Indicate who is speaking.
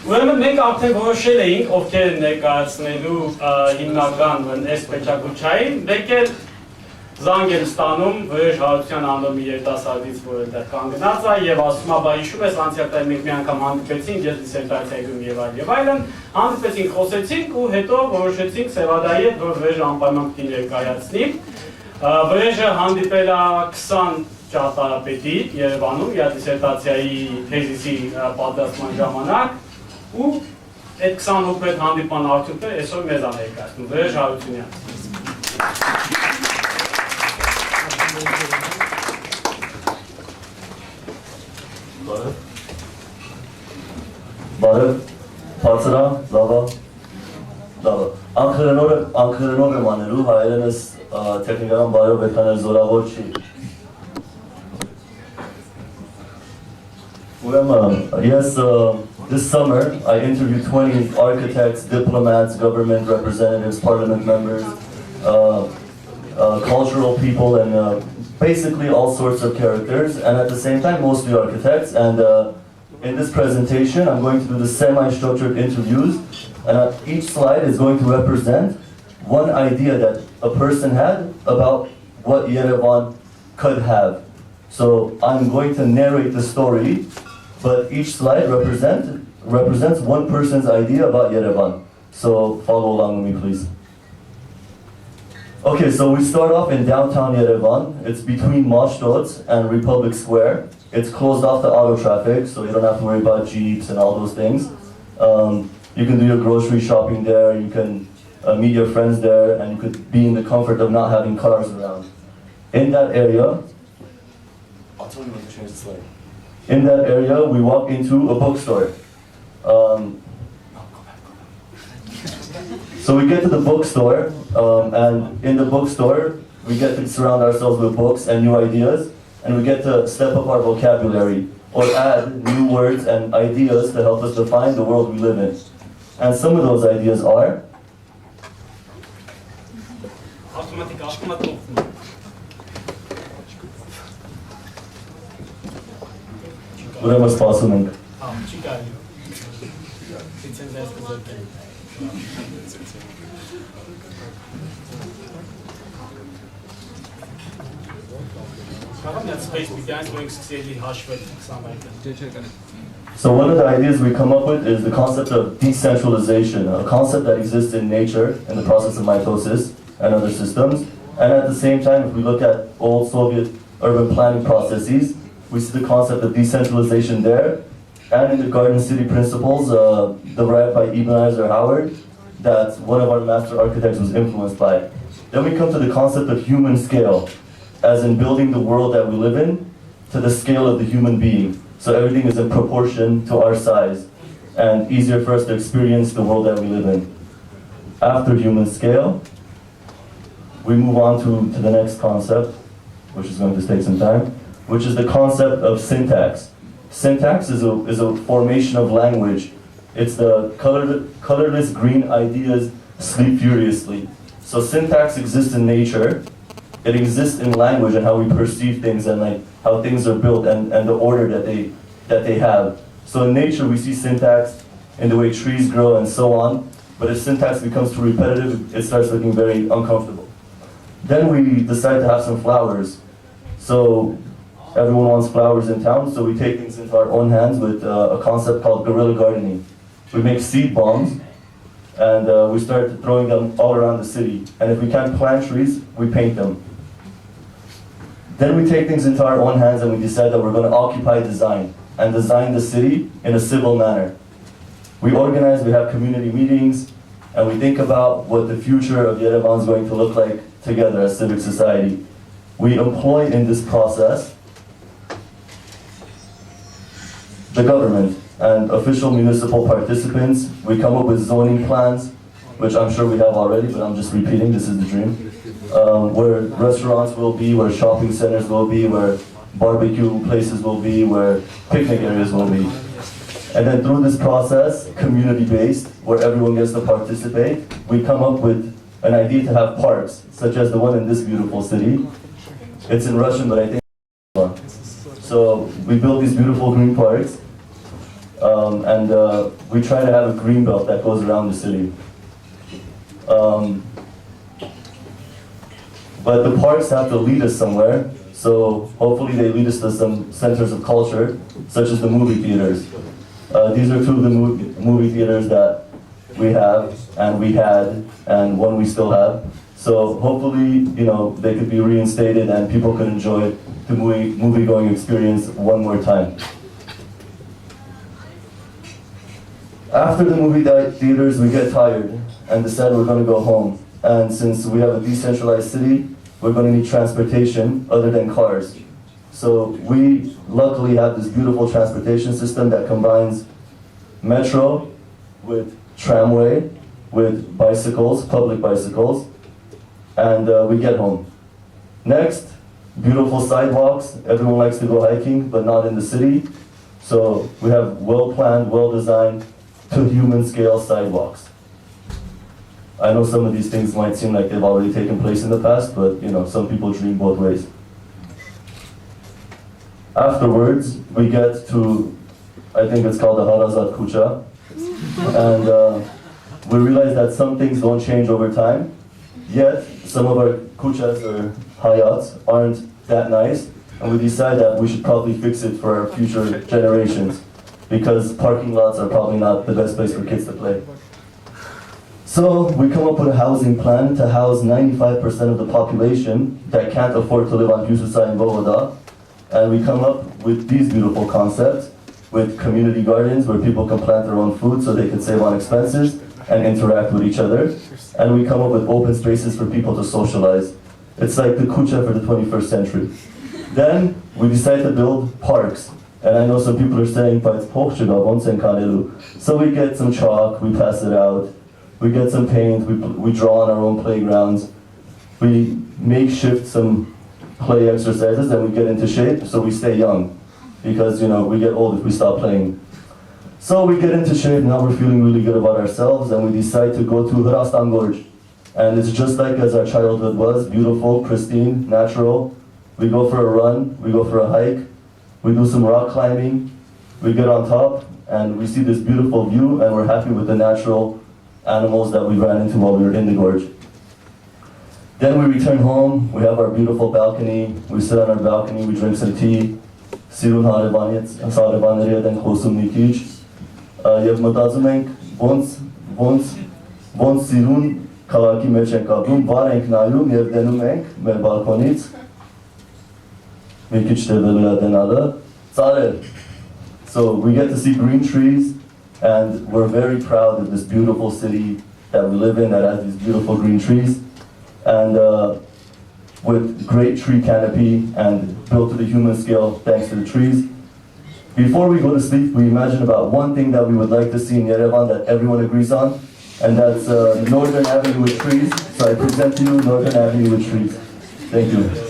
Speaker 1: Ուրեմն մենք արդեն որոշել էինք, ովքեր են ներկայացնելու հիմնական այս պետչակուչային, մեկ էլ զանգ են ստանում Վրեժ Հարությունյան անունի երիտասարդից, որը դեռ կանգնած է եւ ասում է, բա հիշում ես անցյալ տարի մենք մի անգամ հանդիպեցինք, ես դիսերտացիա գրում եւ այլն, հանդիպեցինք, խոսեցինք ու հետո որոշեցինք Սևադայի հետ, որ Վրեժը անպայման պիտի ներկայացնի։ Վրեժը հանդիպել է 20 ճարտարապետի Երևանում իր դիսերտացիայի թեզիսի պատասխան ժամանակ ու այդ 20 հոգու հետ հանդիպան արդյունքները այսօր մեզ է ներկայացնում Վրեժ Հարությունյան։
Speaker 2: Բարև, բարձրա, լավա, անգխրենով եմ անելու, հայերենս տեխնիկական բարև էքանել զորավոր չի։ Yes, this summer I interviewed 20 architects, diplomats, government representatives, parliament members, cultural people, and basically all sorts of characters, and at the same time mostly architects. And in this presentation I'm going to do the semi-structured interviews, and each slide is going to represent one idea that a person had about what Yerevan could have. So I'm going to narrate the story, but each slide represents one person's idea about Yerevan. So follow along with me, please. Okay, so we start off in downtown Yerevan. It's between Mashtots and Republic Square. It's closed off to auto traffic, so you don't have to worry about jeeps and all those things. You can do your grocery shopping there, you can meet your friends there, and you could be in the comfort of not having cars around. In that area, I'll tell you when to change the slide. In that area, we walk into a bookstore. So we get to the bookstore, and in the bookstore, we get to surround ourselves with books and new ideas, and we get to step up our vocabulary, or add new words and ideas to help us define the world we live in. And some of those ideas are Uremos possible. So one of the ideas we come up with is the concept of decentralization, a concept that exists in nature in the process of mitosis and other systems. And at the same time, if we look at old Soviet urban planning processes, we see the concept of decentralization there. And in the Garden City Principles, derived by Ebenezer Howard, that one of our master architects was influenced by. Then we come to the concept of human scale, as in building the world that we live in to the scale of the human being. So everything is in proportion to our size, and easier for us to experience the world that we live in. After human scale, we move on to the next concept, which is going to take some time, which is the concept of syntax. Syntax is a formation of language. It's the colorless green ideas sleep furiously. So syntax exists in nature. It exists in language and how we perceive things and like how things are built and the order that they have. So in nature we see syntax in the way trees grow and so on. But if syntax becomes too repetitive, it starts looking very uncomfortable. Then we decide to have some flowers. So everyone wants flowers in town, so we take things into our own hands with a concept called guerrilla gardening. We make seed bombs, and we start throwing them all around the city. And if we can't plant trees, we paint them. Then we take things into our own hands and we decide that we're going to occupy design and design the city in a civil manner. We organize, we have community meetings, and we think about what the future of Yerevan is going to look like together as civic society. We employ in this process the government and official municipal participants. We come up with zoning plans, which I'm sure we have already, but I'm just repeating, this is the dream. Where restaurants will be, where shopping centers will be, where barbecue places will be, where picnic areas will be. And then through this process, community-based, where everyone gets to participate, we come up with an idea to have parks, such as the one in this beautiful city. It's in Russian, but I think so we build these beautiful green parks. and we try to have a green belt that goes around the city. But the parks have to lead us somewhere, so hopefully they lead us to some centers of culture, such as the movie theaters. These are two of the movie theaters that we have, and we had, and one we still have. So hopefully, they could be reinstated and people could enjoy the movie-going experience one more time. After the movie theaters, we get tired and decide we're going to go home. And since we have a decentralized city, we're going to need transportation other than cars. So we luckily have this beautiful transportation system that combines metro with tramway, with bicycles, public bicycles, and we get home. Next, beautiful sidewalks. Everyone likes to go hiking, but not in the city. So we have well-planned, well-designed, to human scale sidewalks. I know some of these things might seem like they've already taken place in the past, but some people dream both ways. Afterwards, we get to, I think it's called the Harazat Kucha, and we realize that some things don't change over time, yet some of our kuchas or hayats aren't that nice, and we decide that we should probably fix it for our future generations, because parking lots are probably not the best place for kids to play. So we come up with a housing plan to house 95% of the population that can't afford to live on Piususa and Vovoda. And we come up with these beautiful concepts with community gardens where people can plant their own food so they can save on expenses and interact with each other. And we come up with open spaces for people to socialize. It's like the kucha for the 21st century. Then we decide to build parks. And I know some people are saying, but it's Portugal, so we get some chalk, we pass it out, we get some paint, we draw on our own playgrounds, we makeshift some play exercises, and we get into shape so we stay young. Because we get old if we stop playing. So we get into shape, now we're feeling really good about ourselves, and we decide to go to Hrastan Gorge. And it's just like as our childhood was, beautiful, pristine, natural. We go for a run, we go for a hike, we do some rock climbing, we get on top, and we see this beautiful view, and we're happy with the natural animals that we ran into while we were in the gorge. Then we return home, we have our beautiful balcony, we sit on our balcony, we drink some tea, Sirun Harebaneri then Khosum Nikij. Եվ մտածում ենք ոնց Սիրուն քաղաքի մեջ ենք ապրում, վար ենք նայում եւ դնում ենք մեր բալկոնից մի քիչ տևելու դենալը ծառեր. So we get to see green trees, and we're very proud of this beautiful city that we live in that has these beautiful green trees, and with great tree canopy and built to the human scale thanks to the trees. Before we go to sleep, we imagine about one thing that we would like to see in Yerevan that everyone agrees on, and that's Northern Avenue with trees. So I present to you Northern Avenue with trees. Thank you.